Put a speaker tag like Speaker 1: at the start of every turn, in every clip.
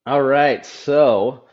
Speaker 1: All right, so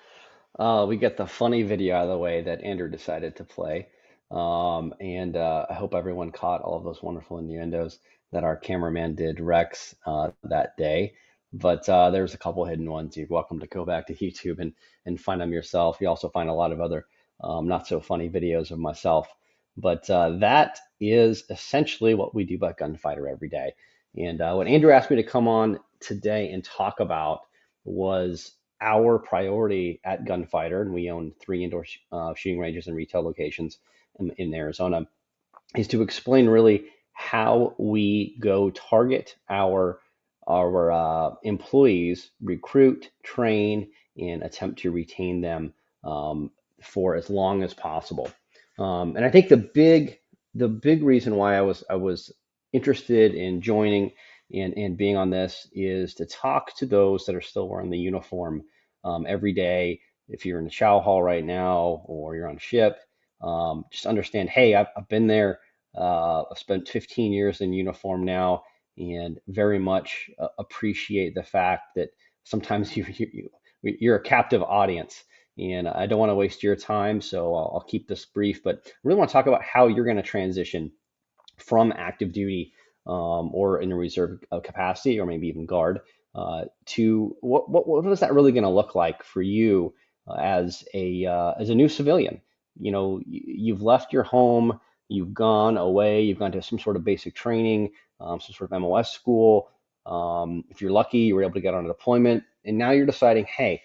Speaker 1: we get the funny video out of the way that Andrew decided to play. And I hope everyone caught all of those wonderful innuendos that our cameraman did, Rex, that day. But there's a couple hidden ones. You're welcome to go back to YouTube and find them yourself. You also find a lot of other not so funny videos of myself. But that is essentially what we do at Gunfighter every day. And what Andrew asked me to come on today and talk about was our priority at Gunfighter, and we own three indoor shooting ranges and retail locations in Arizona, is to explain really how we go target our employees, recruit, train, and attempt to retain them for as long as possible. And I think the big reason why I was interested in joining and being on this is to talk to those that are still wearing the uniform every day. If you're in the chow hall right now or you're on ship, just understand, hey, I've been there. I've spent 15 years in uniform now, and very much appreciate the fact that sometimes you're a captive audience, and I don't want to waste your time, so I'll keep this brief. But I really want to talk about how you're going to transition from active duty or in a reserve capacity, or maybe even guard, to what is that really going to look like for you as a new civilian? You've left your home, you've gone away, you've gone to some sort of basic training, some sort of MOS school. If you're lucky, you were able to get on a deployment, and now you're deciding, hey,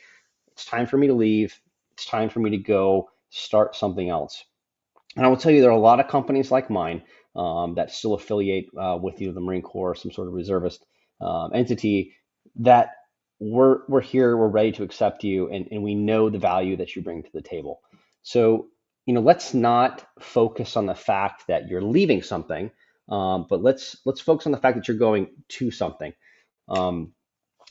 Speaker 1: it's time for me to leave. It's time for me to go start something else. And I will tell you, there are a lot of companies like mine that still affiliate with either the Marine Corps, or some sort of reservist entity, that we're here, we're ready to accept you, and we know the value that you bring to the table. So, let's not focus on the fact that you're leaving something, but let's focus on the fact that you're going to something. Um,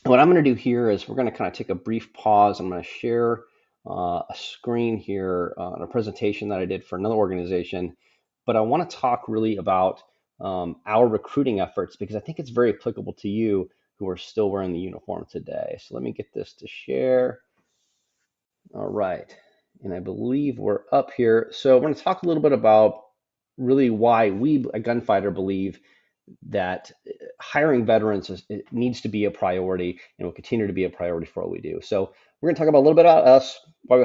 Speaker 1: what I'm going to do here is we're going to kind of take a brief pause. I'm going to share a screen here on a presentation that I did for another organization, but I want to talk really about our recruiting efforts because I think it's very applicable to you who are still wearing the uniform today. So let me get this to share. All right. And I believe we're up here. So we're going to talk a little bit about really why we at Gunfighter believe that hiring veterans it needs to be a priority and will continue to be a priority for what we do. So we're going to talk about a little bit about us, why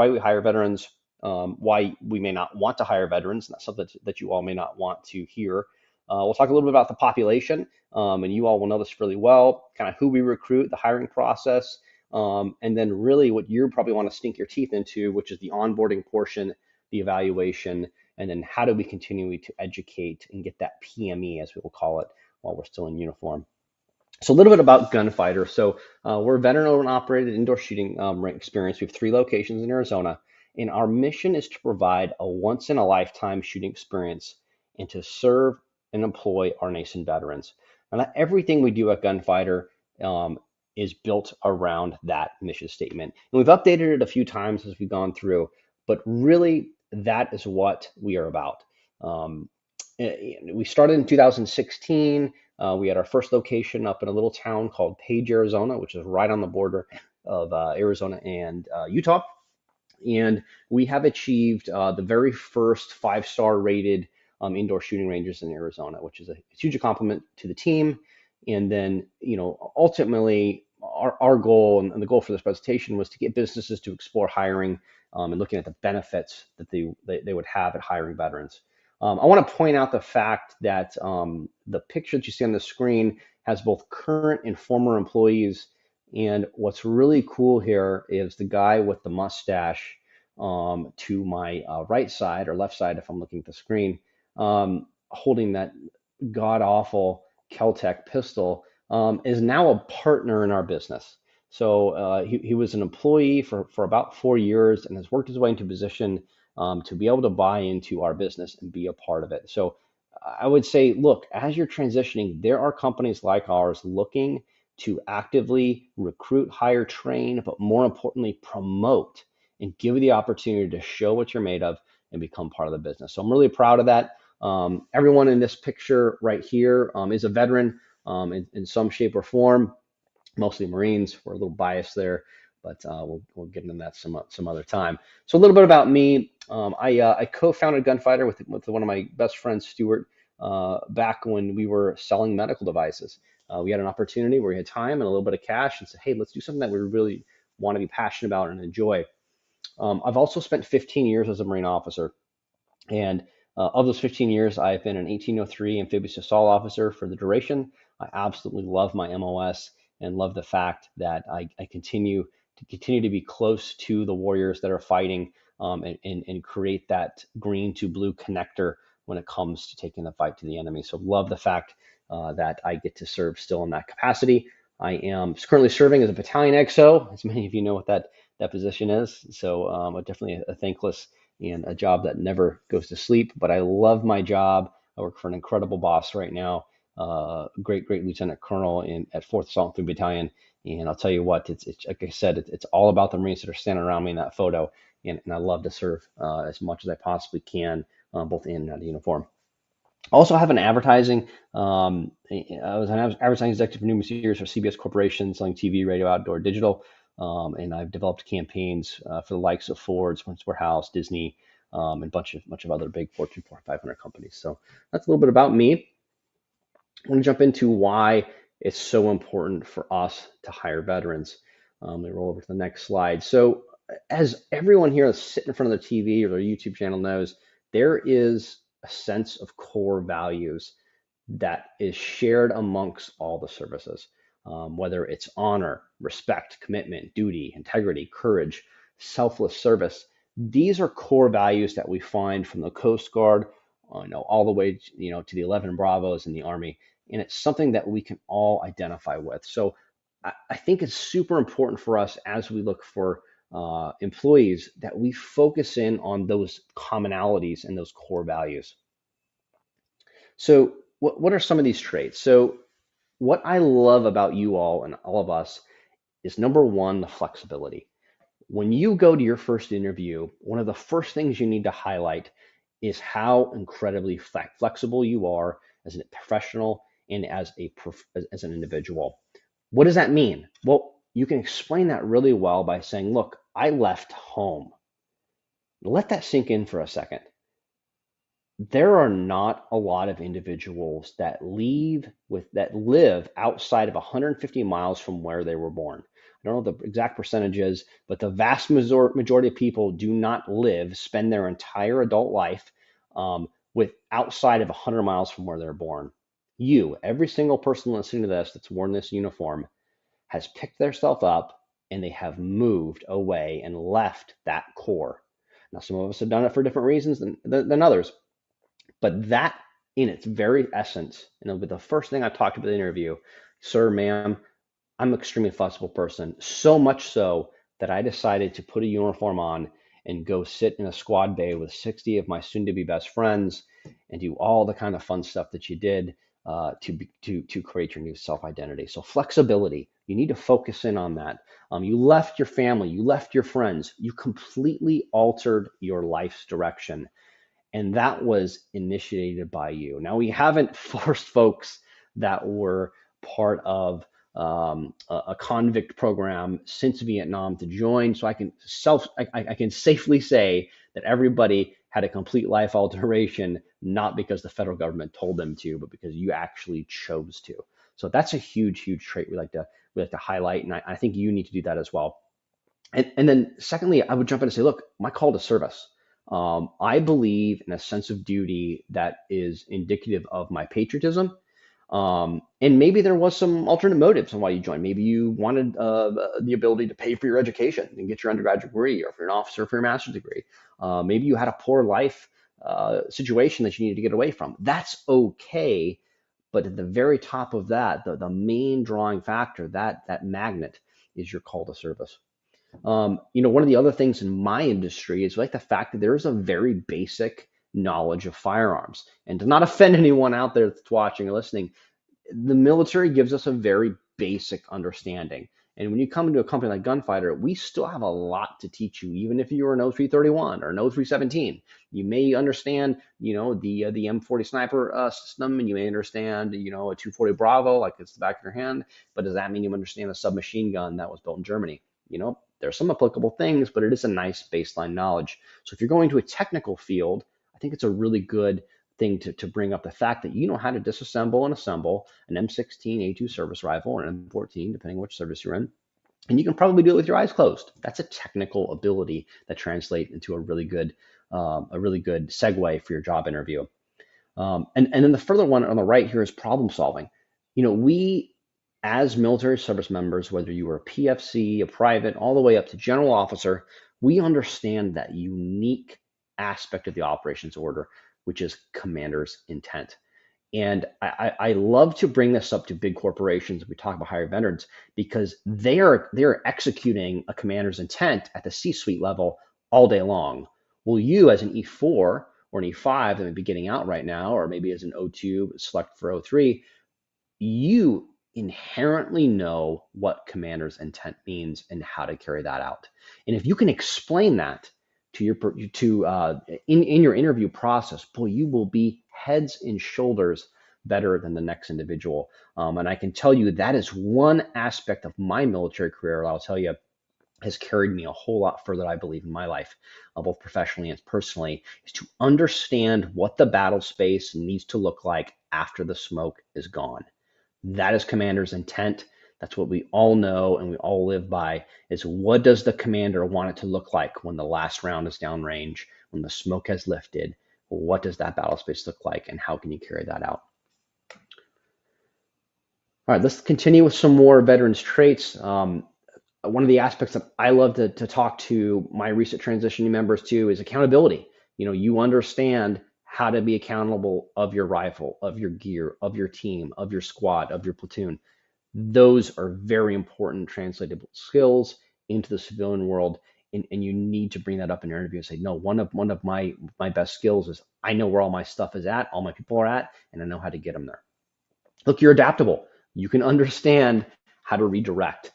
Speaker 1: we hire veterans, why we may not want to hire veterans, and that's something that you all may not want to hear. We'll talk a little bit about the population, and you all will know this really well, kind of who we recruit, the hiring process, and then really what you probably want to sink your teeth into, which is the onboarding portion, the evaluation, and then how do we continue to educate and get that PME, as we will call it, while we're still in uniform. So a little bit about Gunfighter. So we're a veteran-owned and operated indoor shooting range experience. We have three locations in Arizona, and our mission is to provide a once-in-a-lifetime shooting experience and to serve and employ our nation veterans. And not everything we do at Gunfighter um, is built around that mission statement. And we've updated it a few times as we've gone through, but really that is what we are about. Um, we started in 2016. We had our first location up in a little town called Page, Arizona, which is right on the border of Arizona and Utah. And we have achieved the very first five-star rated indoor shooting ranges in Arizona, which is a huge compliment to the team. And then, ultimately, our goal and the goal for this presentation was to get businesses to explore hiring and looking at the benefits that they would have at hiring veterans. I want to point out the fact that the picture that you see on the screen has both current and former employees. And what's really cool here is the guy with the mustache to my right side or left side, if I'm looking at the screen, holding that god awful Keltec pistol, is now a partner in our business. So he was an employee for about 4 years and has worked his way into a position to be able to buy into our business and be a part of it. So I would say, look, as you're transitioning, there are companies like ours looking to actively recruit, hire, train, but more importantly, promote and give you the opportunity to show what you're made of and become part of the business. So I'm really proud of that. Everyone in this picture right here is a veteran in some shape or form. mostly Marines. We're a little biased there, but we'll get into that some other time. So a little bit about me. I co-founded Gunfighter with one of my best friends, Stuart, back when we were selling medical devices. We had an opportunity where we had time and a little bit of cash, and said, "Hey, let's do something that we really want to be passionate about and enjoy." I've also spent 15 years as a Marine officer. And of those 15 years, I've been an 1803 amphibious assault officer for the duration. I absolutely love my MOS and love the fact that I continue to be close to the warriors that are fighting, and create that green to blue connector when it comes to taking the fight to the enemy. So love the fact that I get to serve still in that capacity. I am currently serving as a battalion XO, as many of you know what that position is. So definitely a thankless and a job that never goes to sleep. But I love my job. I work for an incredible boss right now, great Lieutenant Colonel at 4th Assault Infantry Battalion. And I'll tell you what, it's like I said, it's all about the Marines that are standing around me in that photo. And I love to serve as much as I possibly can, both in and out of uniform. I also have an advertising. I was an advertising executive for numerous years for CBS Corporation, selling TV, radio, outdoor, digital. And I've developed campaigns for the likes of Ford, Spencer Warehouse, Disney, and a bunch of other big Fortune 500 companies. So that's a little bit about me. I want to jump into why it's so important for us to hire veterans. Let me roll over to the next slide. So, as everyone here that's sitting in front of their TV or their YouTube channel knows, there is a sense of core values that is shared amongst all the services, whether it's honor, respect, commitment, duty, integrity, courage, selfless service. These are core values that we find from the Coast Guard, all the way, to the 11 Bravos in the Army, and it's something that we can all identify with. So I think it's super important for us as we look for employees that we focus in on those commonalities and those core values. So what are some of these traits? So what I love about you all and all of us is, number one, the flexibility. When you go to your first interview, one of the first things you need to highlight is how incredibly flexible you are as a professional and as an individual. What does that mean? Well, you can explain that really well by saying, look, I left home. Let that sink in for a second. There are not a lot of individuals that live outside of 150 miles from where they were born. I don't know the exact percentages, but the vast majority of people do not spend their entire adult life with outside of 100 miles from where they're born. Every single person listening to this that's worn this uniform, has picked themselves up and they have moved away and left that core. Now, some of us have done it for different reasons than others. But that, in its very essence, and it'll be the first thing I talked about in the interview, sir, ma'am, I'm an extremely flexible person. So much so that I decided to put a uniform on and go sit in a squad bay with 60 of my soon-to-be best friends and do all the kind of fun stuff that you did to create your new self-identity. So flexibility, you need to focus in on that. You left your family, you left your friends, you completely altered your life's direction. And that was initiated by you. Now, we haven't forced folks that were part of a convict program since Vietnam to join. So I can safely say that everybody had a complete life alteration, not because the federal government told them to, but because you actually chose to. So that's a huge trait we like to highlight, and I think you need to do that as well. And then secondly, I would jump in and say, look, my call to service. I believe in a sense of duty that is indicative of my patriotism. And maybe there was some alternate motives on why you joined. Maybe you wanted the ability to pay for your education and get your undergraduate degree, or if you're an officer for your master's degree. Maybe you had a poor life situation that you needed to get away from. That's okay. But at the very top of that, the main drawing factor, that magnet, is your call to service. One of the other things in my industry is like the fact that there is a very basic knowledge of firearms. And to not offend anyone out there that's watching or listening, the military gives us a very basic understanding. And when you come into a company like Gunfighter, we still have a lot to teach you, even if you're an O331 or an O317. You may understand, the M40 sniper system, and you may understand, a 240 Bravo like it's the back of your hand. But does that mean you understand a submachine gun that was built in Germany? There's some applicable things, but it is a nice baseline knowledge. So if you're going to a technical field, I think it's a really good thing to bring up the fact that you know how to disassemble and assemble an M16A2 service rifle or an M14, depending on which service you're in. And you can probably do it with your eyes closed. That's a technical ability that translates into a really good segue for your job interview. And then the further one on the right here is problem solving. We as military service members, whether you are a PFC, a private, all the way up to general officer, we understand that unique aspect of the operations order, which is commander's intent. And I love to bring this up to big corporations. We talk about higher veterans because they're executing a commander's intent at the C-suite level all day long. Well, you as an E4 or an E5 that may be getting out right now, or maybe as an O2 select for O3, you inherently know what commander's intent means and how to carry that out. And if you can explain that to in your interview process, boy, you will be heads and shoulders better than the next individual. And I can tell you that is one aspect of my military career, I'll tell you, has carried me a whole lot further, I believe, in my life, both professionally and personally, is to understand what the battle space needs to look like after the smoke is gone. That is commander's intent. That's what we all know and we all live by, is what does the commander want it to look like when the last round is downrange, when the smoke has lifted? What does that battle space look like, and how can you carry that out? All right, let's continue with some more veterans traits. One of the aspects that I love to talk to my recent transitioning members to is accountability. You understand how to be accountable of your rifle, of your gear, of your team, of your squad, of your platoon. Those are very important translatable skills into the civilian world. And you need to bring that up in your interview and say, no, one of my best skills is I know where all my stuff is at, all my people are at, and I know how to get them there. Look, you're adaptable. You can understand how to redirect,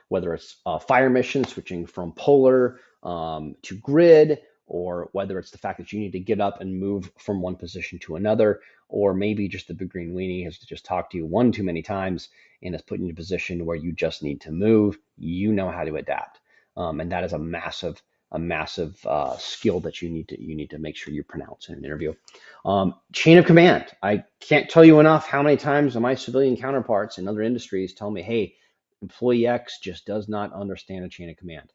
Speaker 1: whether it's a fire mission, switching from polar to grid, or whether it's the fact that you need to get up and move from one position to another, or maybe just the big green weenie has just talked to you one too many times and has put you in a position where you just need to move. You know how to adapt, and that is a massive skill that you need to make sure you pronounce in an interview. Chain of command. I can't tell you enough how many times my civilian counterparts in other industries tell me, hey, employee X just does not understand a chain of command.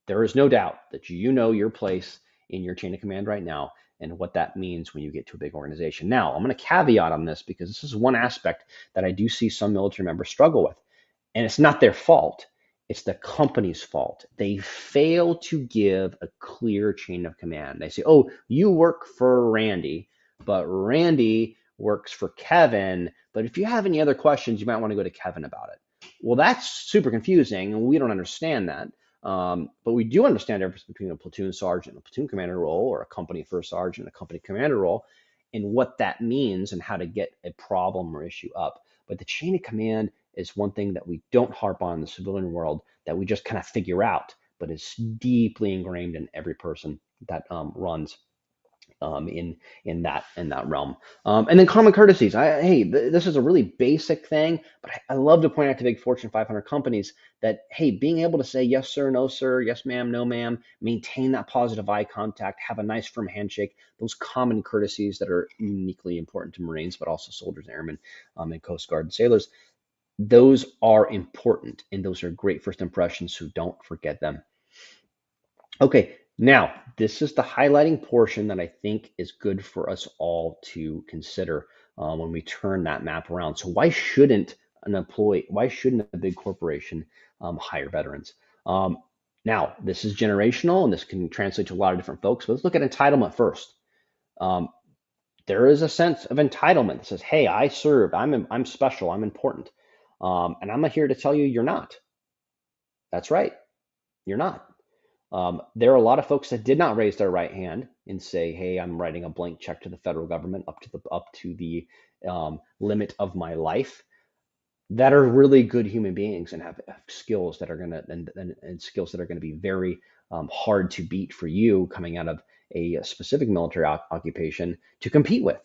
Speaker 1: There is no doubt that you know your place in your chain of command right now and what that means when you get to a big organization. Now, I'm going to caveat on this because this is one aspect that I do see some military members struggle with. And it's not their fault. It's the company's fault. They fail to give a clear chain of command. They say, oh, you work for Randy, but Randy works for Kevin. But if you have any other questions, you might want to go to Kevin about it. Well, that's super confusing, and we don't understand that. But we do understand the difference between a platoon sergeant and a platoon commander role, or a company first sergeant and a company commander role, and what that means and how to get a problem or issue up. But the chain of command is one thing that we don't harp on in the civilian world, that we just kind of figure out, but it's deeply ingrained in every person that runs in that realm. And then common courtesies. This is a really basic thing, but I love to point out to big Fortune 500 companies that, hey, being able to say yes sir, no sir, yes ma'am, no ma'am, maintain that positive eye contact, have a nice firm handshake, those common courtesies that are uniquely important to Marines, but also soldiers, airmen, and Coast Guard and sailors. Those are important, and those are great first impressions, so don't forget them. Okay, now this is the highlighting portion that I think is good for us all to consider when we turn that map around. So why shouldn't a big corporation hire veterans? Now, this is generational, and this can translate to a lot of different folks, but let's look at entitlement first. There is a sense of entitlement that says, hey, I served, I'm special, I'm important. And I'm here to tell you, you're not. That's right. You're not. There are a lot of folks that did not raise their right hand and say, hey, I'm writing a blank check to the federal government up to the limit of my life. that are really good human beings and have skills that are gonna and skills that are gonna be very hard to beat for you coming out of a specific military occupation to compete with.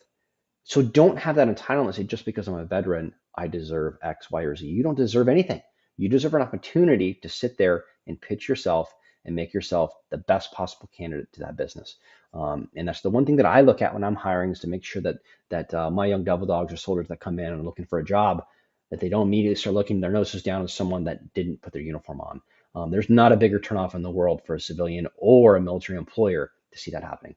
Speaker 1: So don't have that entitlement. Say just because I'm a veteran, I deserve X, Y, or Z. You don't deserve anything. You deserve an opportunity to sit there and pitch yourself and make yourself the best possible candidate to that business. And that's the one thing that I look at when I'm hiring is to make sure that my young devil dogs or soldiers that come in and are looking for a job, that they don't immediately start looking their noses down at someone that didn't put their uniform on. There's not a bigger turnoff in the world for a civilian or a military employer to see that happening.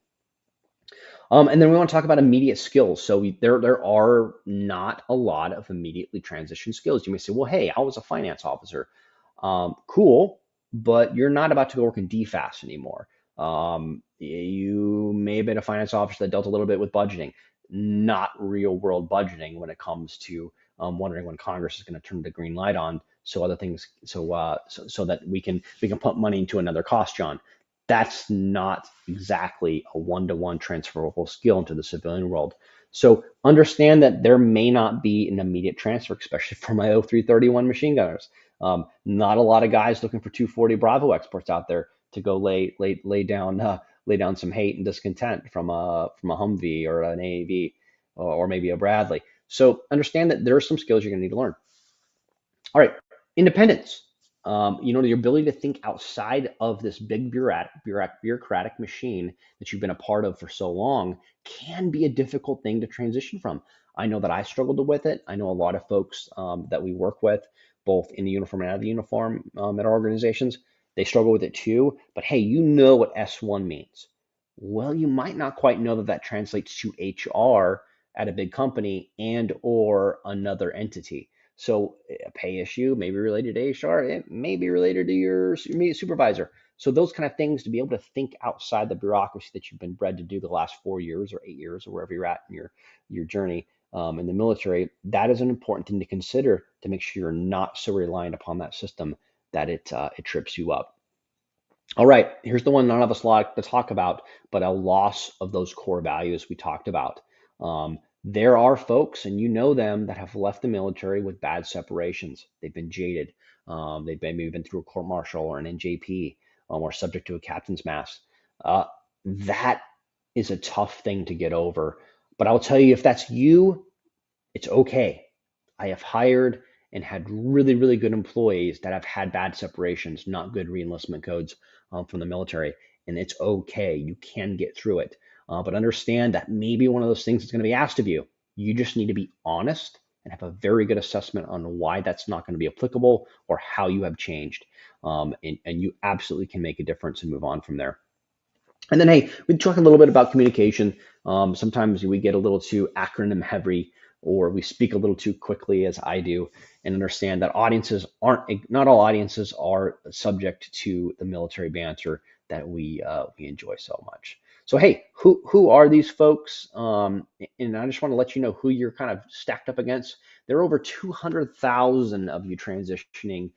Speaker 1: And then we want to talk about immediate skills. So there are not a lot of immediately transition skills. You may say, well, hey, I was a finance officer. Cool, but you're not about to go work in DFAS anymore. You may have been a finance officer that dealt a little bit with budgeting, not real world budgeting when it comes to wondering when Congress is going to turn the green light on. So other things, so that we can pump money into another cost, John. That's not exactly a one-to-one transferable skill into the civilian world. So understand that there may not be an immediate transfer, especially for my 0331 machine gunners. Not a lot of guys looking for 240 Bravo exports out there to go lay down some hate and discontent from a Humvee or an AAV or maybe a Bradley. So understand that there are some skills you're going to need to learn. All right, independence. Your ability to think outside of this big bureaucratic machine that you've been a part of for so long can be a difficult thing to transition from. I know that I struggled with it. I know a lot of folks that we work with, both in the uniform and out of the uniform at our organizations, they struggle with it too. But hey, you know what S1 means. Well, you might not quite know that that translates to HR at a big company and or another entity. So a pay issue may be related to HR, it may be related to your immediate supervisor. So those kind of things to be able to think outside the bureaucracy that you've been bred to do the last 4 years or 8 years or wherever you're at in your journey in the military, that is an important thing to consider to make sure you're not so reliant upon that system that it trips you up. All right, here's the one none of us like to talk about, but a loss of those core values we talked about. There are folks, and you know them, that have left the military with bad separations. They've been jaded. They've maybe been through a court martial or an NJP, or subject to a captain's mass. Uh, that is a tough thing to get over. But I'll tell you, if that's you, it's okay. I have hired and had really, really good employees that have had bad separations, not good reenlistment codes from the military, and it's okay. You can get through it. But understand that maybe one of those things is going to be asked of you. You just need to be honest and have a very good assessment on why that's not going to be applicable or how you have changed. And you absolutely can make a difference and move on from there. And then, hey, we talk a little bit about communication. Sometimes we get a little too acronym heavy, or we speak a little too quickly, as I do, and understand that not all audiences are subject to the military banter that we enjoy so much. So, hey, who are these folks? And I just want to let you know who you're kind of stacked up against. There are over 200,000 of you transitioning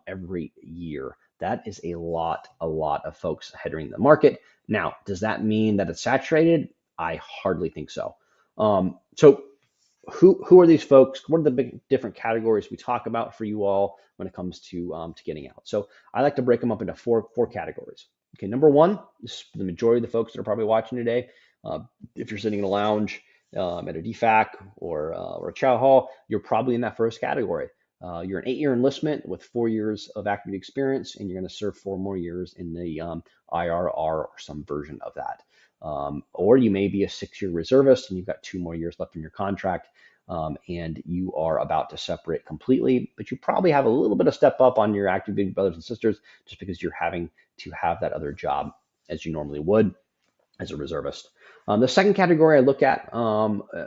Speaker 1: every year. That is a lot of folks entering the market. Now, does that mean that it's saturated? I hardly think so. So who are these folks? What are the big different categories we talk about for you all when it comes to getting out? So I like to break them up into four categories. Okay, number one, this is the majority of the folks that are probably watching today. If you're sitting in a lounge at a DFAC or a chow hall, you're probably in that first category. You're an 8-year enlistment with 4 years of active experience, and you're going to serve 4 more years in the IRR or some version of that. Or you may be a 6-year reservist and you've got 2 more years left in your contract, and you are about to separate completely, but you probably have a little bit of step up on your active duty brothers and sisters just because you're having to have that other job as you normally would as a reservist. The second category I look at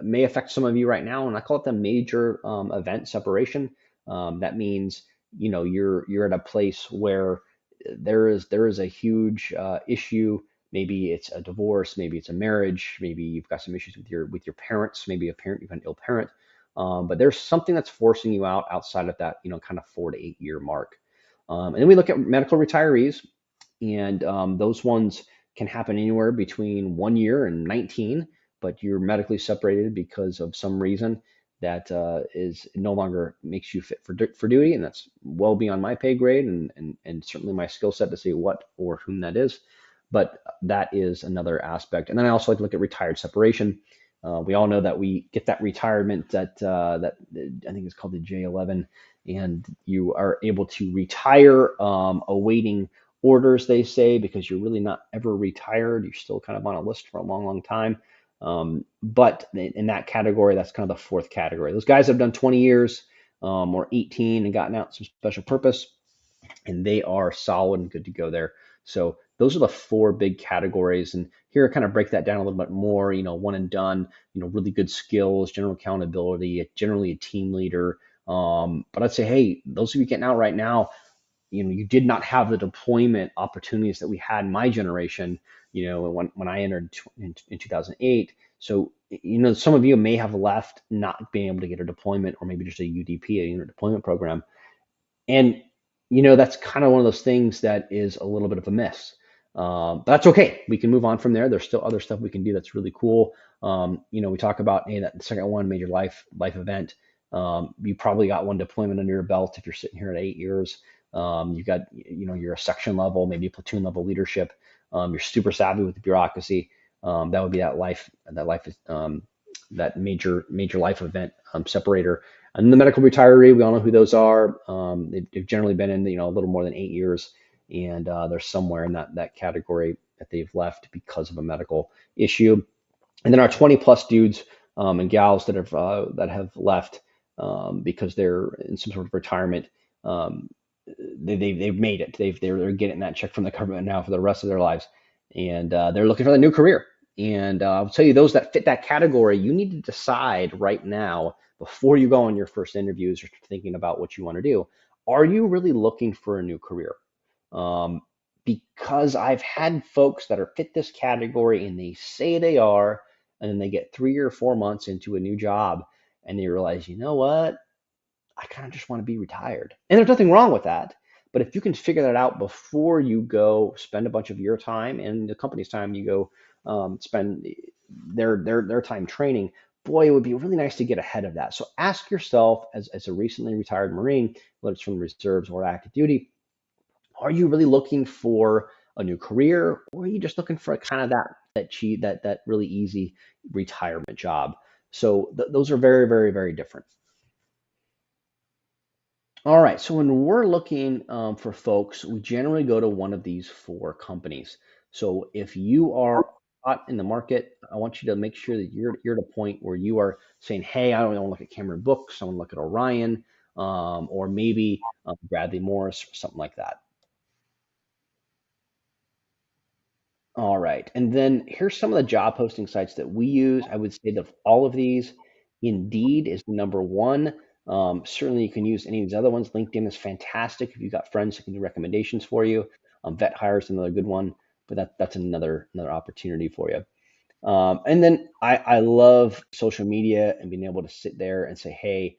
Speaker 1: may affect some of you right now, and I call it the major event separation. That means you're at a place where there is a huge issue. Maybe it's a divorce, maybe it's a marriage, maybe you've got some issues with your parents, maybe you've got an ill parent, but there's something that's forcing you out outside of that kind of 4 to 8 year mark. And then we look at medical retirees, and those ones can happen anywhere between 1 year and 19, but you're medically separated because of some reason. that is no longer makes you fit for duty, and that's well beyond my pay grade and certainly my skill set to say what or whom that is. But that is another aspect. And then I also like to look at retired separation. We all know that we get that retirement that I think it's called the J11, and you are able to retire awaiting orders, they say, because you're really not ever retired. You're still kind of on a list for a long, long time. But in that category, that's kind of the fourth category. Those guys have done 20 years or 18 and gotten out some special purpose, and they are solid and good to go there. So those are the four big categories. And here I kind of break that down a little bit more, one and done, really good skills, general accountability, generally a team leader. But I'd say, hey, those of you getting out right now, you did not have the deployment opportunities that we had in my generation, when I entered in 2008. So, some of you may have left not being able to get a deployment or maybe just a UDP, a unit deployment program. And, that's kind of one of those things that is a little bit of a miss. But that's okay. We can move on from there. There's still other stuff we can do that's really cool. We talk about, hey, that second one, major life event. You probably got one deployment under your belt if you're sitting here at 8 years. You've got, you're a section level, maybe a platoon level leadership. You're super savvy with the bureaucracy. That would be that major life event separator. And the medical retiree, we all know who those are. They've generally been in, a little more than 8 years, and they're somewhere in that category that they've left because of a medical issue. And then our 20 plus dudes and gals that have left because they're in some sort of retirement. They've made it. They're getting that check from the government now for the rest of their lives, and they're looking for a new career. And I'll tell you, those that fit that category, you need to decide right now before you go on your first interviews or thinking about what you want to do. Are you really looking for a new career? Because I've had folks that are fit this category and they say they are, and then they get 3 or 4 months into a new job and they realize, you know what? I kind of just want to be retired. And there's nothing wrong with that. But if you can figure that out before you go spend a bunch of your time and the company's time, you go spend their time training, boy, it would be really nice to get ahead of that. So ask yourself, as a recently retired Marine, whether it's from the reserves or active duty, are you really looking for a new career, or are you just looking for kind of that really easy retirement job? So those are very, very, very different. All right, so when we're looking for folks, we generally go to one of these four companies. So if you are hot in the market, I want you to make sure that you're at a point where you are saying, "Hey, I don't want to look at Cameron Books. I want to look at Orion, or maybe Bradley Morris, or something like that." All right. And then here's some of the job posting sites that we use. I would say that of all of these, Indeed is number one. Certainly, you can use any of these other ones. LinkedIn is fantastic if you've got friends who can do recommendations for you. Vet Hire is another good one, but that's another opportunity for you. And then I love social media and being able to sit there and say, hey,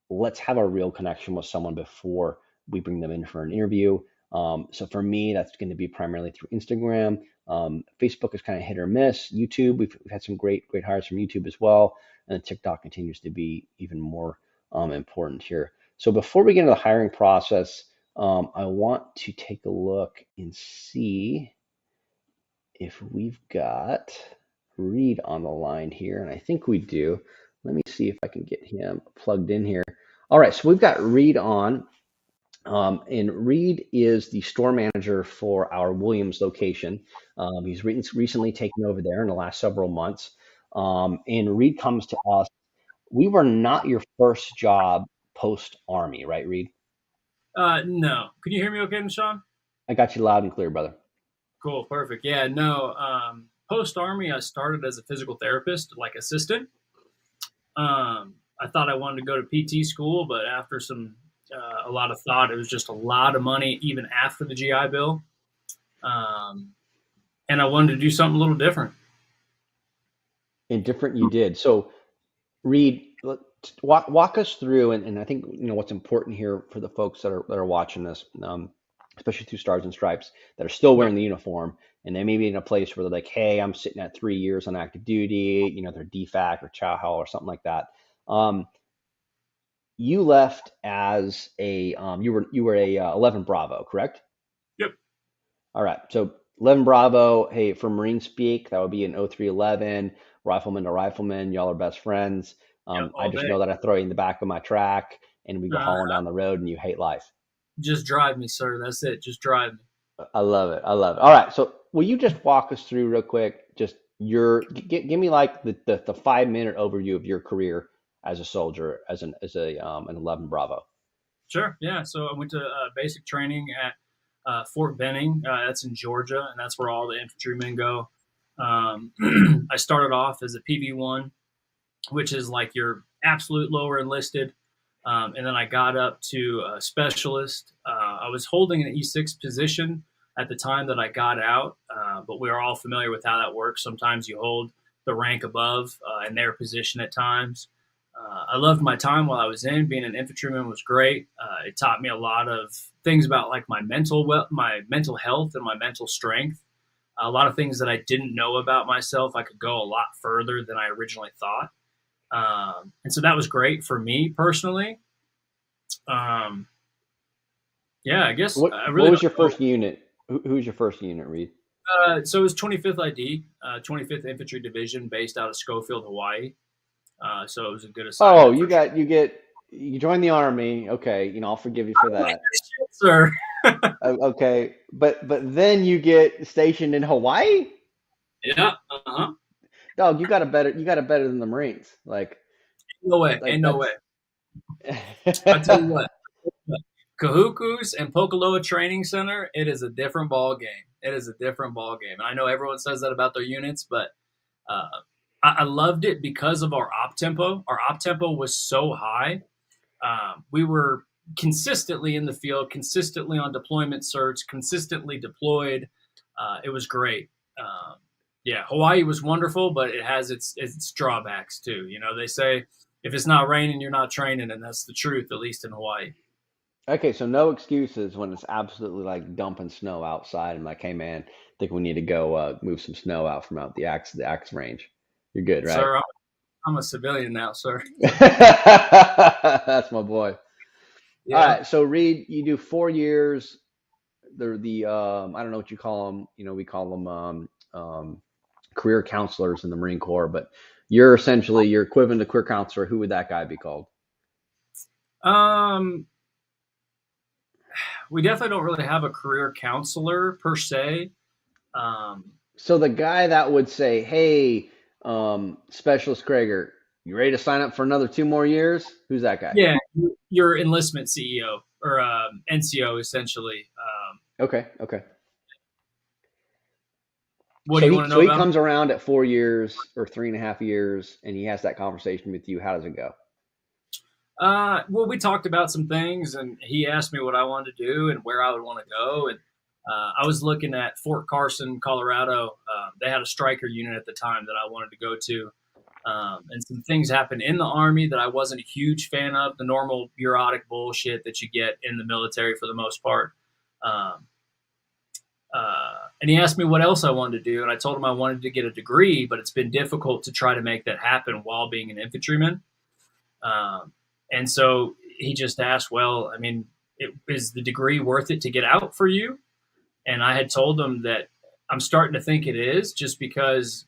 Speaker 1: let's have a real connection with someone before we bring them in for an interview. So for me, that's going to be primarily through Instagram. Facebook is kind of hit or miss. YouTube, we've had some great hires from YouTube as well, and then TikTok continues to be even more important here. So before we get into the hiring process, I want to take a look and see if we've got Reed on the line here, and I think we do. Let me see if I can get him plugged in here. All right, so we've got Reed on, and Reed is the store manager for our Williams location. He's recently taken over there in the last several months. And Reed comes to us. We were not your first job post Army, right, Reed?
Speaker 2: No. Can you hear me okay, Sean?
Speaker 1: I got you loud and clear, brother.
Speaker 2: Cool, perfect. Yeah, no. Post Army, I started as a physical therapist, like assistant. I thought I wanted to go to PT school, but after a lot of thought, it was just a lot of money, even after the GI Bill. Um, and I wanted to do something a little different.
Speaker 1: And different you did. So Reed, walk us through, and I think what's important here for the folks that are watching this, especially through Stars and Stripes, that are still wearing the uniform, and they may be in a place where they're like, "Hey, I'm sitting at 3 years on active duty," they're DFAC or Chow Hall or something like that. you left as a you were a 11 Bravo, correct?
Speaker 2: Yep.
Speaker 1: All right. So 11 Bravo, hey, for Marine speak, that would be an 0311, rifleman to rifleman. Y'all are best friends.
Speaker 2: Yep.
Speaker 1: I
Speaker 2: All
Speaker 1: just
Speaker 2: day.
Speaker 1: know that I throw you in the back of my track and we go
Speaker 2: Uh,
Speaker 1: hauling down the road and you hate life.
Speaker 2: just drive me, sir. That's it. Just drive me.
Speaker 1: I love it. I love it. All right. So will you just walk us through real quick, just give me like the 5 minute overview of your career as a soldier, as an 11 Bravo.
Speaker 2: Sure. Yeah. So I went to basic training at Fort Benning. That's in Georgia, and that's where all the infantrymen go. Um, I started off as a PV1, which is like your absolute lower enlisted. And then I got up to a specialist. I was holding an E6 position at the time that I got out, but we are all familiar with how that works. Sometimes you hold the rank above in their position at times. I loved my time while I was in. Being an infantryman was great. It taught me a lot of things about like my mental health and my mental strength. A lot of things that I didn't know about myself. I could go a lot further than I originally thought. And so that was great for me personally. Um, yeah, I guess I
Speaker 1: What
Speaker 2: really
Speaker 1: was
Speaker 2: don't
Speaker 1: your
Speaker 2: know.
Speaker 1: first unit? Who was your first unit, Reed?
Speaker 2: So it was 25th ID, 25th Infantry Division, based out of Schofield, Hawaii. So it was a good
Speaker 1: Oh,
Speaker 2: assignment for
Speaker 1: you joined the army. Okay, I'll forgive you for that.
Speaker 2: sure.
Speaker 1: Okay, but then you get stationed in Hawaii?
Speaker 2: Yeah. Uh-huh.
Speaker 1: Dog, you got it better than the Marines.
Speaker 2: No way.
Speaker 1: Like
Speaker 2: Ain't no way.
Speaker 1: that's
Speaker 2: I tell you what, Kahuku's and Pokaloa Training Center, it is a different ball game. It is a different ball game. And I know everyone says that about their units, but uh, I loved it because of our op tempo. Our op tempo was so high. We were consistently in the field, consistently on deployment certs, consistently deployed. It was great. Um, yeah, Hawaii was wonderful, but it has its drawbacks too. You know, they say if it's not raining, you're not training, and that's the truth, at least in Hawaii.
Speaker 1: okay. So no excuses when it's absolutely like dumping snow outside. I'm like, hey man, I think we need to go move some snow out from out the axe range. You're good, right?
Speaker 2: Sir, I'm a civilian now, sir.
Speaker 1: That's my boy. All
Speaker 2: Yeah.
Speaker 1: right. So Reed, you do 4 years. The I don't know what you call them. We call them career counselors in the Marine Corps, but you're equivalent to career counselor. Who would that guy be called?
Speaker 2: Um, we definitely don't really have a career counselor per se. Um,
Speaker 1: So the guy that would say, "Hey, Specialist Krager, you ready to sign up for another 2 more years?" Who's that guy?
Speaker 2: yeah, your enlistment CEO or NCO essentially.
Speaker 1: Okay, okay.
Speaker 2: What do
Speaker 1: So
Speaker 2: you
Speaker 1: he
Speaker 2: want to
Speaker 1: so
Speaker 2: know
Speaker 1: he
Speaker 2: about?
Speaker 1: comes around at 4 years or 3.5 years, and he has that conversation with you. How does it go?
Speaker 2: Well, we talked about some things, and he asked me what I wanted to do and where I would want to go. And I was looking at Fort Carson, Colorado. They had a striker unit at the time that I wanted to go to. And some things happened in the Army that I wasn't a huge fan of, the normal bureaucratic bullshit that you get in the military for the most part. Um, and he asked me what else I wanted to do, and I told him I wanted to get a degree, but it's been difficult to try to make that happen while being an infantryman. Um, and so he just asked, well, I mean, is the degree worth it to get out for you? And I had told him that I'm starting to think it is, just because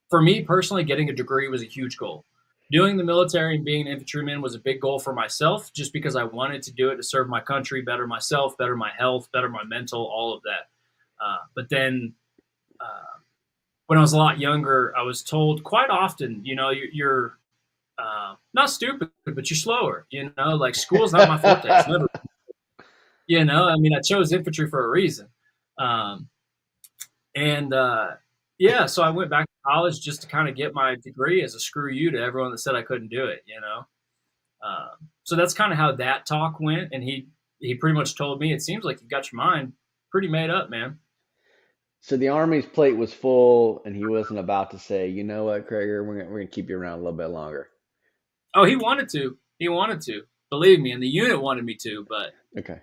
Speaker 2: for me personally, getting a degree was a huge goal. Doing the military and being an infantryman was a big goal for myself, just because I wanted to do it to serve my country, better myself, better my health, better my mental, all of that. But then when I was a lot younger, I was told quite often, you're not stupid, but you're slower. Like school's not my forte. It's never. I mean, I chose infantry for a reason. Um, and yeah, so I went back to college just to kind of get my degree as a screw you to everyone that said I couldn't do it. So that's kind of how that talk went. And he pretty much told me, it seems like you got your mind pretty made up, man.
Speaker 1: So the Army's plate was full, and he wasn't about to say, "You know what, Krager, we're gonna keep you around a little bit longer."
Speaker 2: Oh, he wanted to. He wanted to. Believe me, and the unit wanted me to, but
Speaker 1: Okay.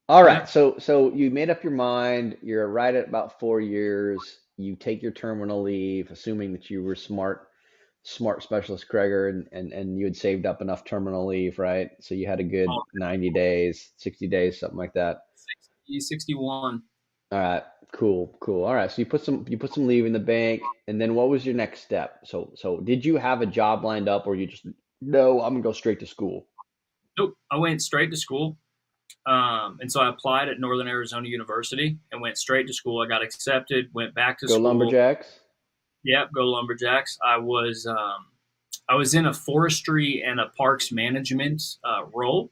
Speaker 1: All
Speaker 2: yeah.
Speaker 1: right. So you made up your mind. You're right at about 4 years. You take your terminal leave, assuming that you were smart smart specialist Kreger, and you had saved up enough terminal leave, right? So you had a good
Speaker 2: Oh,
Speaker 1: 90 days, 60 days, something like that.
Speaker 2: 60, 61.
Speaker 1: All right, cool, cool. All right, so you put some leave in the bank, and then what was your next step? So did you have a job lined up, or you just no, I'm gonna go straight to school?
Speaker 2: Nope. I went straight to school. And so I applied at Northern Arizona University and went straight to school. I got accepted, went back to
Speaker 1: Go
Speaker 2: school.
Speaker 1: Lumberjacks.
Speaker 2: Yep, go Lumberjacks. I was in a forestry and a parks management role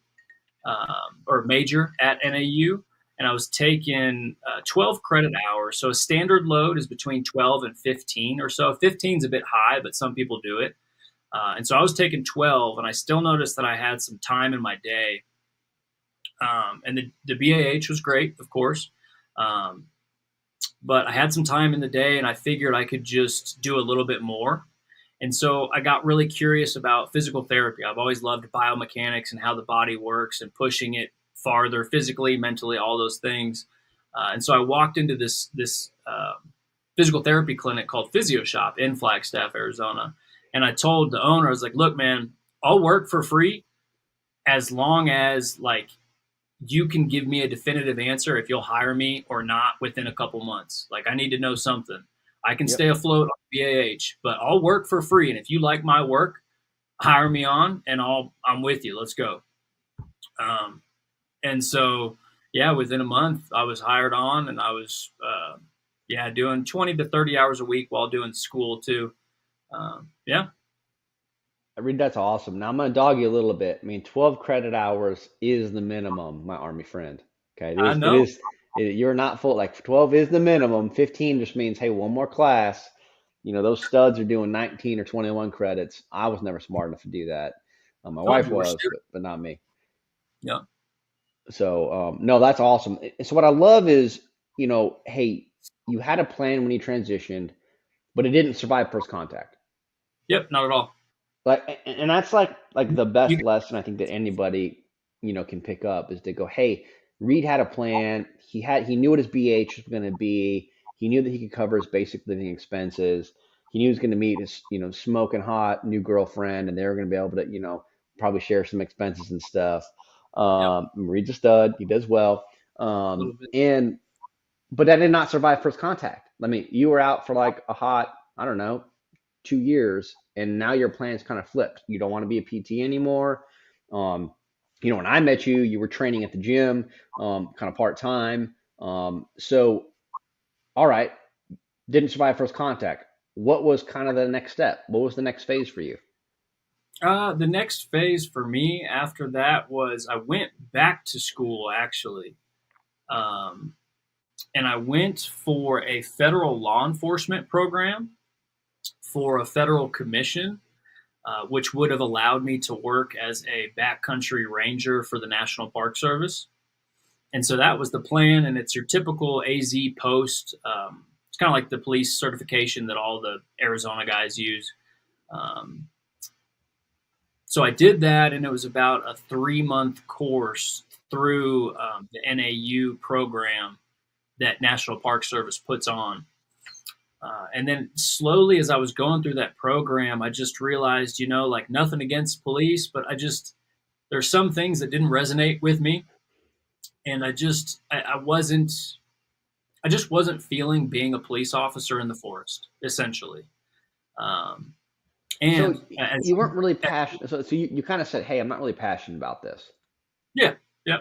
Speaker 2: or major at NAU, and I was taking 12 credit hours. So a standard load is between 12 and 15 or so. 15 is a bit high, but some people do it. And so I was taking 12, and I still noticed that I had some time in my day. And the BAH was great, of course. Um, but I had some time in the day, and I figured I could just do a little bit more. And so I got really curious about physical therapy. I've always loved biomechanics and how the body works and pushing it farther physically, mentally, all those things. And so I walked into this physical therapy clinic called Physio Shop in Flagstaff, Arizona. And I told the owner, I was like, "Look, man, I'll work for free as long as like you can give me a definitive answer if you'll hire me or not within a couple months. Like I need to know something. I can stay
Speaker 1: Yep.
Speaker 2: afloat on BAH, but I'll work for free. And if you like my work, hire me on, and I'm with you. Let's go." Um, and so, yeah, within a month, I was hired on, and I was, yeah, doing 20 to 30 hours a week while doing school too. Yeah,
Speaker 1: I read that's awesome. Now I'm gonna dog you a little bit. I mean, 12 credit hours is the minimum, my Army friend. Okay, it
Speaker 2: I
Speaker 1: is. It
Speaker 2: know.
Speaker 1: is. You're not full. Like 12 is the minimum. 15 just means, hey, one more class. Those studs are doing 19 or 21 credits. I was never smart enough to do that. My
Speaker 2: Told
Speaker 1: wife
Speaker 2: you we're
Speaker 1: was,
Speaker 2: serious.
Speaker 1: but not me.
Speaker 2: Yeah.
Speaker 1: So no, that's awesome. So what I love is, hey, you had a plan when you transitioned, but it didn't survive first contact.
Speaker 2: Yep. Not at all.
Speaker 1: Like, and that's like the
Speaker 2: You,
Speaker 1: best lesson I think that anybody can pick up is to go, hey, Reed had a plan. He knew what his BH was going to be. He knew that he could cover his basic living expenses. He knew he was going to meet his smoking hot new girlfriend, and they were going to be able to probably share some expenses and stuff.
Speaker 2: yep.
Speaker 1: Reed's a stud. He does well.
Speaker 2: A little bit.
Speaker 1: And but that did not survive first contact. I mean, you were out for like a hot, I don't know, 2 years, and now your plan's kind of flipped. You don't want to be a PT anymore. Um, when I met you, you were training at the gym, kind of part time. So, all right, didn't survive first contact. What was kind of the next step? What was the next phase for you?
Speaker 2: The next phase for me after that was I went back to school actually. Um, and I went for a federal law enforcement program for a federal commission, which would have allowed me to work as a backcountry ranger for the National Park Service. And so that was the plan. And it's your typical AZ post. It's kind of like the police certification that all the Arizona guys use. Um, so I did that, and it was about a 3 month course through the NAU program that National Park Service puts on. And then slowly, as I was going through that program, I just realized, like nothing against police, but there's some things that didn't resonate with me. And I just wasn't feeling being a police officer in the forest, essentially. Um,
Speaker 1: So
Speaker 2: and as,
Speaker 1: you weren't really passionate. So you kind of said, hey, I'm not really passionate about this.
Speaker 2: yeah, yeah.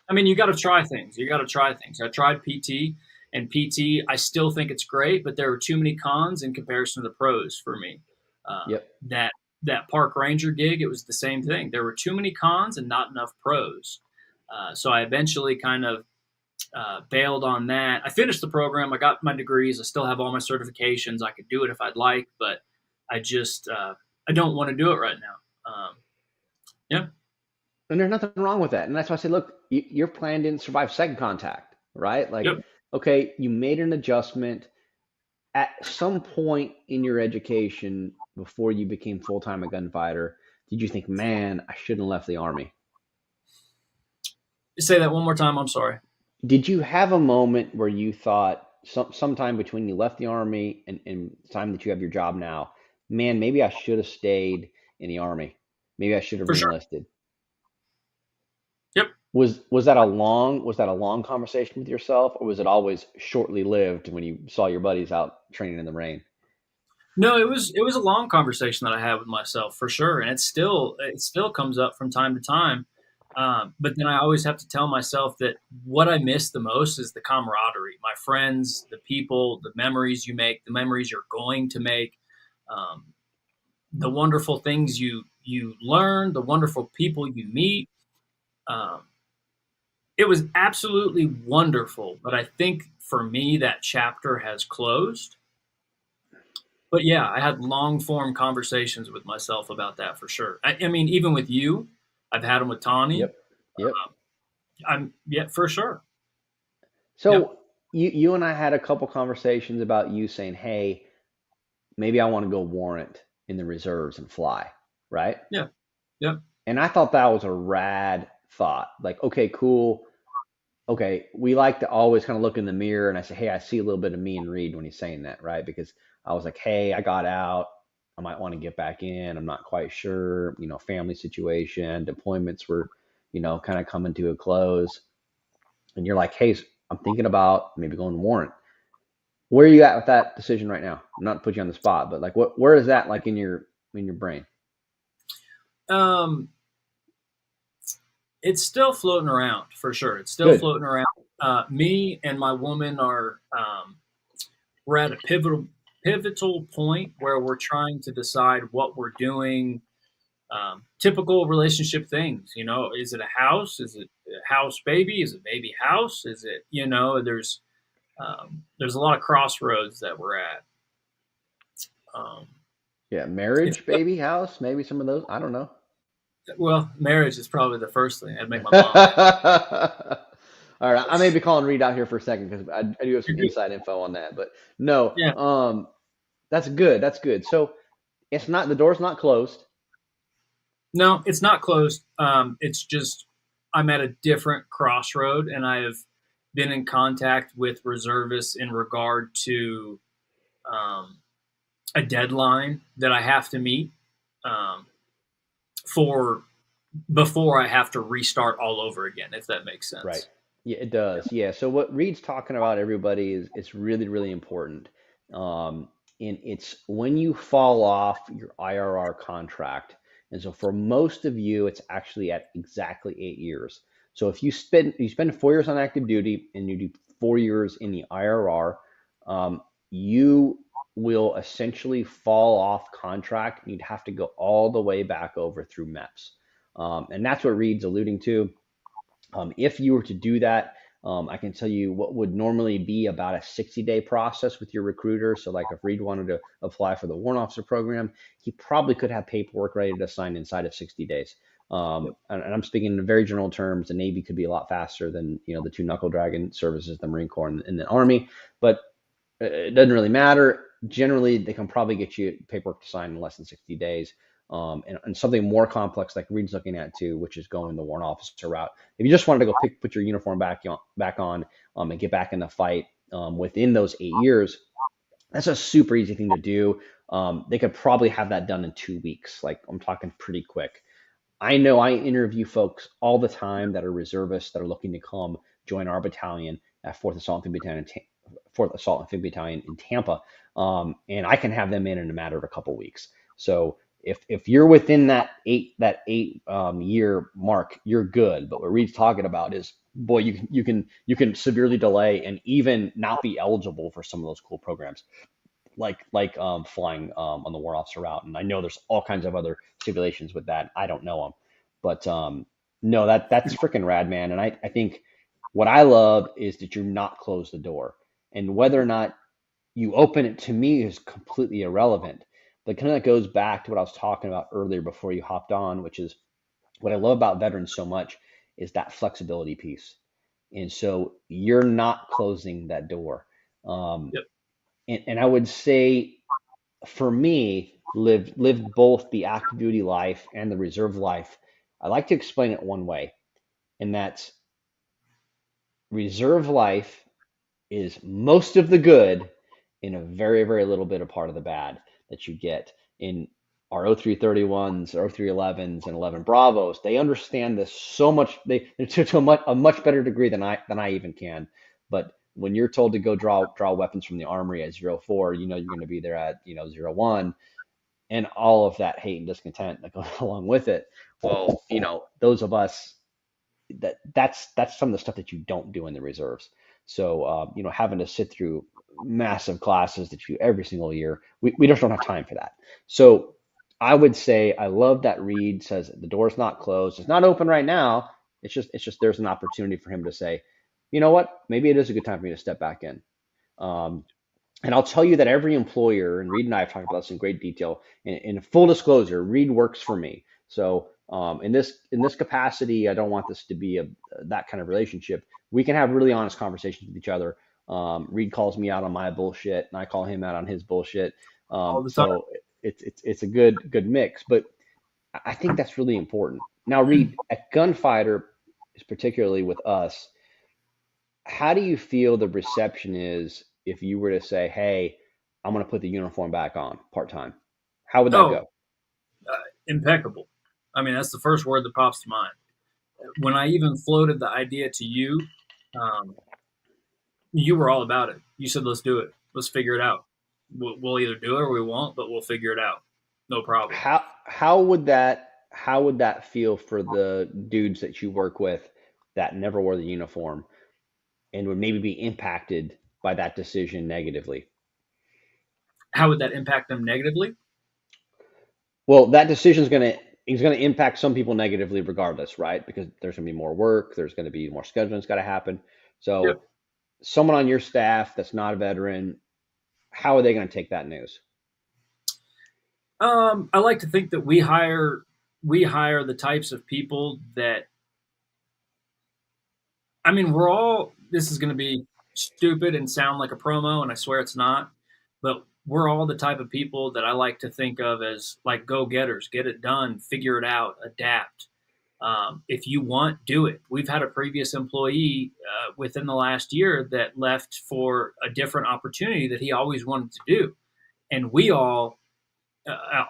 Speaker 2: I mean, you got to try things. You got to try things. I tried PT, and PT, I still think it's great, but there were too many cons in comparison to the pros for me.
Speaker 1: Yep.
Speaker 2: That park ranger gig, it was the same thing. There were too many cons and not enough pros. So I eventually kind of bailed on that. I finished the program. I got my degrees. I still have all my certifications. I could do it if I'd like, but I don't want to do it right now. Yeah.
Speaker 1: And there's nothing wrong with that. And that's why I say, look, your plan didn't survive second contact, right? Like,
Speaker 2: Yep.
Speaker 1: okay, you made an adjustment at some point in your education before you became full time a gunfighter. Did you think, man, I shouldn't have left the army?
Speaker 2: Say that one more time. I'm sorry.
Speaker 1: Did you have a moment where you thought sometime between you left the army and the time that you have your job now man, maybe I should have stayed in the Army. Maybe I should have
Speaker 2: for sure.
Speaker 1: reenlisted.
Speaker 2: Yep.
Speaker 1: Was that a long conversation with yourself, or was it always shortly lived when you saw your buddies out training in the rain?
Speaker 2: No, it was a long conversation that I had with myself for sure, and it still comes up from time to time. But then I always have to tell myself that what I miss the most is the camaraderie, my friends, the people, the memories you make, the memories you're going to make, um, the wonderful things you learn, the wonderful people you meet. Um, it was absolutely wonderful, but I think for me that chapter has closed. But yeah, I had long form conversations with myself about that for sure. I mean, even with you, I've had them with Tawny.
Speaker 1: Yep. Yep.
Speaker 2: I'm yeah, for sure. Yep.
Speaker 1: So you and I had a couple conversations about you saying, "Hey, maybe I want to go warrant in the reserves and fly," right?
Speaker 2: Yeah. Yep.
Speaker 1: And I thought that was a rad thought. Like, okay, cool. Okay, we like to always kind of look in the mirror, and I say, "Hey, I see a little bit of me in Reed when he's saying that," right? Because I was like, "Hey, I got out. I might want to get back in. I'm not quite sure. Family situation, deployments were, kind of coming to a close." And you're like, "Hey, I'm thinking about maybe going to warrant." Where are you at with that decision right now? I'm not put you on the spot, but like, where is that like in your brain?
Speaker 2: Um, it's still floating around for sure. It's still
Speaker 1: Good.
Speaker 2: floating around. Me and my woman are we're at a pivotal point where we're trying to decide what we're doing. Typical relationship things, is it a house? Is it a house baby? Is it baby house? Is it, there's a lot of crossroads that we're at. Um,
Speaker 1: Yeah,
Speaker 2: it's
Speaker 1: marriage, baby, house, maybe some of those. I don't know.
Speaker 2: well, marriage is probably the first thing. I'd make my mom mad.
Speaker 1: All right, I may be calling Reed out here for a second because I do have some inside info on that. But no,
Speaker 2: Yeah.
Speaker 1: that's good. That's good. So it's not the door's not closed.
Speaker 2: No, it's not closed. It's just I'm at a different crossroad, and I have been in contact with reservists in regard to um, a deadline that I have to meet um, for before I have to restart all over again, if that makes
Speaker 1: Right.
Speaker 2: sense.
Speaker 1: Yeah, it does. Yeah. So what Reed's talking about, everybody, is it's really, really important. Um, and it's when you fall off your IRR contract. And so for most of you, it's actually at exactly 8 years. So if you spend 4 years on active duty and you do 4 years in the IRR, you will essentially fall off contract and you'd have to go all the way back over through MEPS. And that's what Reed's alluding to. If you were to do that, I can tell you what would normally be about a 60-day process with your recruiter. So, like if Reed wanted to apply for the warrant officer program, he probably could have paperwork ready to sign inside of 60 days. And I'm speaking in very general terms. The Navy could be a lot faster than the two knuckle dragon services, the Marine Corps and the Army, but it doesn't really matter. Generally, they can probably get you paperwork to sign in less than 60 days. And something more complex like Reed's looking at too, which is going the warrant officer route. If you just wanted to go put your uniform back on, and get back in the fight within those 8 years, that's a super easy thing to do. They could probably have that done in 2 weeks. Like I'm talking pretty quick. I know I interview folks all the time that are reservists that are looking to come join our battalion at 4th Assault Infantry Battalion, 4th Assault Infantry Battalion in Tampa, and I can have them in a matter of a couple weeks. So if you're within that eight year mark, you're good. But what Reed's talking about is, boy, you can severely delay and even not be eligible for some of those cool programs like flying on the war officer route. And I know there's all kinds of other stipulations with that. I don't know them, but no, that's freaking rad, man. And I think what I love is that you're not closed the door, and whether or not you open it to me is completely irrelevant. But kind of goes back to what I was talking about earlier before you hopped on, which is what I love about veterans so much is that flexibility piece. And so you're not closing that door. Um,
Speaker 2: Yep.
Speaker 1: and I would say for me, lived both the active duty life and the reserve life. I like to explain it one way, and that's reserve life is most of the good in a very, very little bit of part of the bad that you get. in our 0331s, 0311s, and 11 Bravos, they understand this so much. They to a much better degree than I even can. But when you're told to go draw weapons from the armory at 04, you know you're going to be there at 01, and all of that hate and discontent that goes along with it. Well, those of us that's some of the stuff that you don't do in the reserves. So having to sit through massive classes that you do every single year, we just don't have time for that. So I would say I love that Reed says the door's not closed, it's not open right now. It's just there's an opportunity for him to say, you know what, maybe it is a good time for me to step back in. Um, and I'll tell you that every employer, and Reed and I have talked about this in great detail. In full disclosure, Reed works for me. So in this capacity, I don't want this to be that kind of relationship. We can have really honest conversations with each other. Reed calls me out on my bullshit, and I call him out on his bullshit.
Speaker 2: all the time.
Speaker 1: So it's a good mix. But I think that's really important. Now, Reed, at Gunfighter, particularly with us, how do you feel the reception is if you were to say, "Hey, I'm going to put the uniform back on part time"? How would that
Speaker 2: Oh,
Speaker 1: go?
Speaker 2: impeccable. I mean, that's the first word that pops to mind. When I even floated the idea to you, um, you were all about it. You said, "Let's do it. Let's figure it out. We'll either do it or we won't, but we'll figure it out. No problem."
Speaker 1: How would that feel for the dudes that you work with that never wore the uniform and would maybe be impacted by that decision negatively?
Speaker 2: How would that impact them negatively?
Speaker 1: Well, that decision is going to impact some people negatively regardless, right? Because there's going to be more work, there's going to be more scheduling's got to happen.
Speaker 2: Yep.
Speaker 1: So someone on your staff that's not a veteran, how are they going to take that news?
Speaker 2: I like to think that we hire the types of people that, I mean, we're all, this is going to be stupid and sound like a promo, and I swear it's not, but we're all the type of people that I like to think of as like go getters, get it done, figure it out, adapt. If you want, do it. We've had a previous employee within the last year that left for a different opportunity that he always wanted to do. And we all,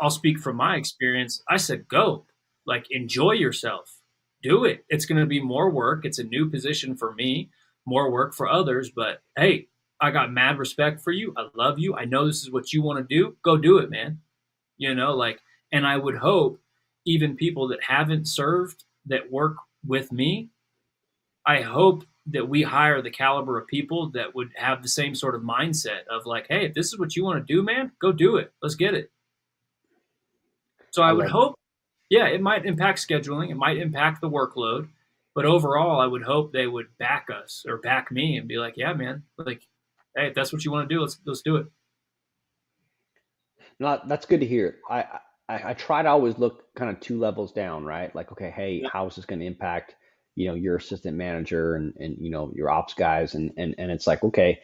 Speaker 2: I'll speak from my experience. I said, go, like, enjoy yourself, do it. It's going to be more work. It's a new position for me, more work for others. But hey, I got mad respect for you. I love you. I know this is what you want to do. Go do it, man. Like, and I would hope even people that haven't served that work with me, I hope that we hire the caliber of people that would have the same sort of mindset of like, hey, if this is what you want to do, man, go do it. Let's get it. So I
Speaker 1: I
Speaker 2: would
Speaker 1: love
Speaker 2: hope, yeah, it might impact scheduling, it might impact the workload, but overall, I would hope they would back us or back me and be like, yeah, man, like, hey, if that's what you want to do, let's do it.
Speaker 1: Not that's good to hear. I try to always look kind of two levels down, right? Like, okay, hey,
Speaker 2: Yep.
Speaker 1: how is this going to impact, your assistant manager and your ops guys, and it's like, okay,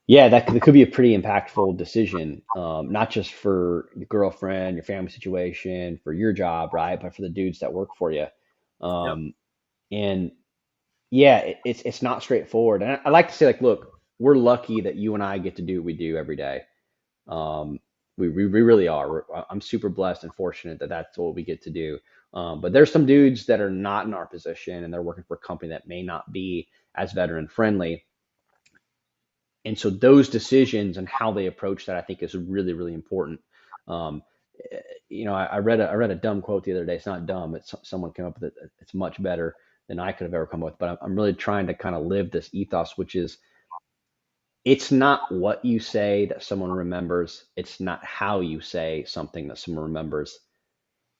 Speaker 1: yeah, that could be a pretty impactful decision, not just for your girlfriend, your family situation, for your job, right? But for the dudes that work for you.
Speaker 2: Yep.
Speaker 1: Um, and yeah, it's not straightforward. And I like to say, like, look, we're lucky that you and I get to do what we do every day. Um, we really are. I'm super blessed and fortunate that that's what we get to do. But there's some dudes that are not in our position and they're working for a company that may not be as veteran friendly. And so those decisions and how they approach that, I think, is really, really important. Um, I read a dumb quote the other day. It's not dumb. It's someone came up with it. It's much better than I could have ever come up with. But I'm really trying to kind of live this ethos, which is it's not what you say that someone remembers. It's not how you say something that someone remembers.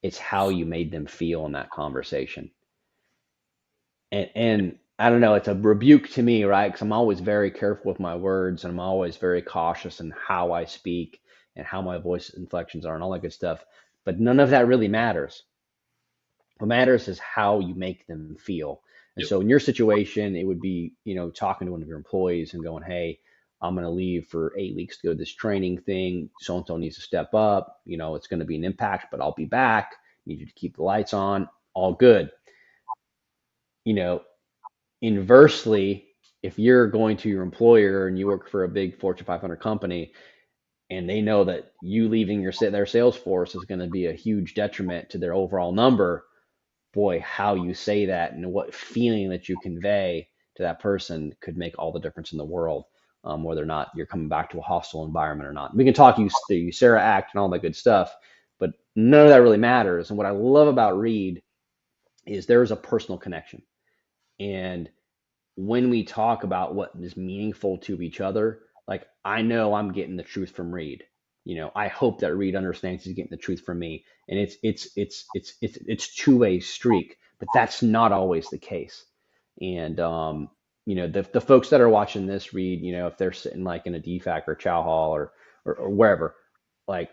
Speaker 1: It's how you made them feel in that conversation. And I don't know, it's a rebuke to me, right? Because I'm always very careful with my words and I'm always very cautious in how I speak and how my voice inflections are and all that good stuff. But none of that really matters. What matters is how you make them feel. And
Speaker 2: Yep.
Speaker 1: so in your situation, it would be, talking to one of your employees and going, hey, I'm going to leave for 8 weeks to go to this training thing. So and so needs to step up. It's going to be an impact, but I'll be back. Need you to keep the lights on. All good. You know, Inversely, if you're going to your employer and you work for a big Fortune 500 company, and they know that you leaving their sales force is going to be a huge detriment to their overall number, boy, how you say that and what feeling that you convey to that person could make all the difference in the world, whether or not you're coming back to a hostile environment or not. We can talk the USERA Act and all that good stuff, but none of that really matters. And what I love about Reed is there is a personal connection. And when we talk about what is meaningful to each other, like I know I'm getting the truth from Reed. I hope that Reed understands he's getting the truth from me, and it's two-way streak. But that's not always the case. And the folks that are watching this, Reed, if they're sitting like in a DFAC or Chow Hall or wherever, like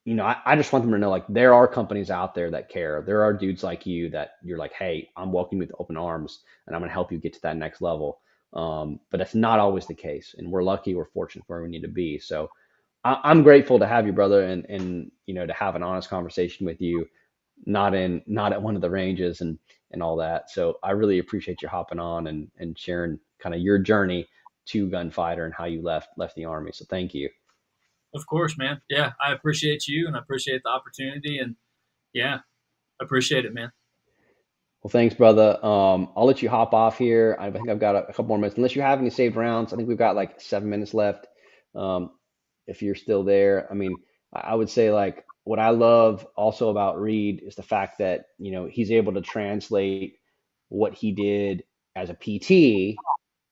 Speaker 1: I just want them to know, like, there are companies out there that care. There are dudes like you that you're like, hey, I'm welcoming you with open arms, and I'm going to help you get to that next level. But it's not always the case, and we're lucky, we're fortunate for where we need to be. So I'm grateful to have you, brother, and to have an honest conversation with you, not at one of the ranges and all that. So I really appreciate you hopping on and sharing kind of your journey to gunfighter and how you left the Army. So thank you.
Speaker 2: Of course, man. Yeah, I appreciate you and I appreciate the opportunity. And yeah, appreciate it, man.
Speaker 1: Well, thanks, brother. I'll let you hop off here. I think I've got a couple more minutes. Unless you have any saved rounds, I think we've got like 7 minutes left. Um, if you're still there, I mean, I would say like what I love also about Reed is the fact that he's able to translate what he did as a PT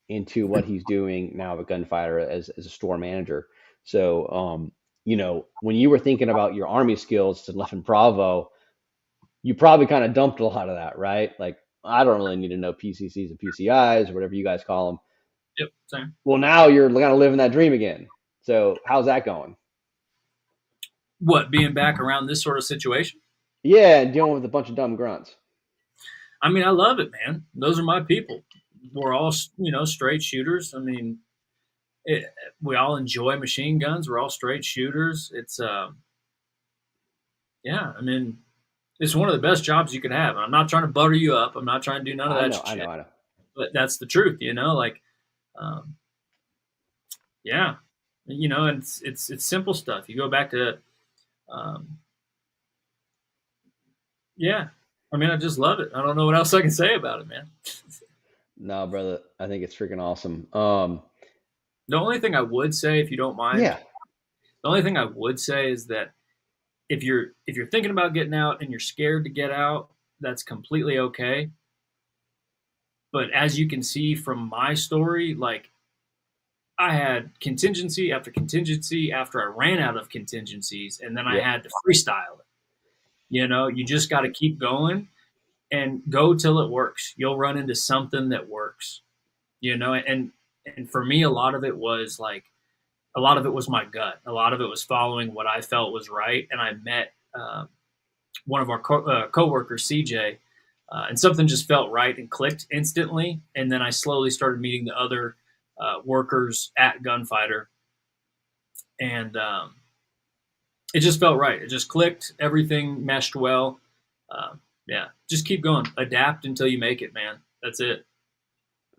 Speaker 1: into what he's doing now as a gunfighter as a store manager. So, when you were thinking about your Army skills to left in Bravo, you probably kind of dumped a lot of that, right? Like, I don't really need to know PCCs and PCIs or whatever you guys call them.
Speaker 2: Yep, same.
Speaker 1: Well, now you're kind of living that dream again. So, how's that going?
Speaker 2: What, being back around this sort of situation?
Speaker 1: Yeah, and dealing with a bunch of dumb grunts.
Speaker 2: I mean, I love it, man. Those are my people. We're all, straight shooters. I mean, it, we all enjoy machine guns. We're all straight shooters. Yeah, I mean, it's one of the best jobs you can have. I'm not trying to butter you up. I'm not trying to do none of
Speaker 1: I
Speaker 2: that
Speaker 1: know, I know,
Speaker 2: shit.
Speaker 1: I know.
Speaker 2: But that's the truth, like, um, yeah, and it's simple stuff. You go back to, um, yeah. I mean, I just love it. I don't know what else I can say about it, man.
Speaker 1: No, brother, I think it's freaking awesome.
Speaker 2: The only thing I would say, if you don't mind,
Speaker 1: Yeah,
Speaker 2: the only thing I would say is that if you're thinking about getting out and you're scared to get out, that's completely okay. But as you can see from my story, like I had contingency after contingency after I ran out of contingencies, and then I
Speaker 1: yep,
Speaker 2: had to freestyle it. You just got to keep going and go till it works. You'll run into something that works. And for me, a lot of it was my gut. A lot of it was following what I felt was right. And I met one of our coworkers, CJ, and something just felt right and clicked instantly. And then I slowly started meeting the other workers at Gunfighter, and it just felt right. It just clicked. Everything meshed well. Uh, yeah, just keep going. Adapt until you make it, man. That's it.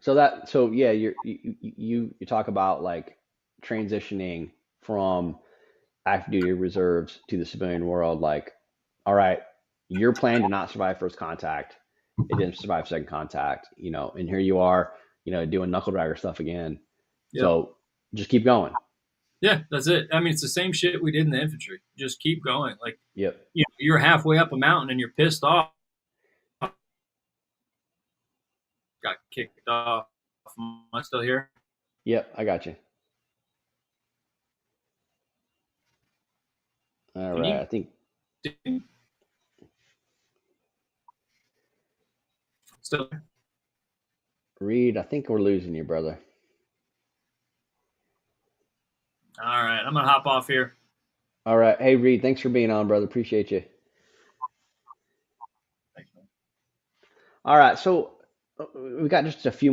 Speaker 1: so yeah, you talk about like transitioning from active duty reserves to the civilian world. Like, all right, your plan did not survive first contact. It didn't survive second contact, and here you are, doing knuckle dragger stuff again.
Speaker 2: Yep.
Speaker 1: So just keep going.
Speaker 2: Yeah, that's it. I mean, it's the same shit we did in the infantry. Just keep going. Like,
Speaker 1: Yep.
Speaker 2: you're halfway up a mountain and you're pissed off. Got kicked off. Am I still here?
Speaker 1: Yep. I got you. All
Speaker 2: Can
Speaker 1: right.
Speaker 2: you
Speaker 1: I think
Speaker 2: still?
Speaker 1: Reed, I think we're losing you, brother.
Speaker 2: All right, I'm gonna hop off here.
Speaker 1: All right. Hey, Reed, thanks for being on, brother. Appreciate you.
Speaker 2: Thanks, man.
Speaker 1: All right. So we got just a few more.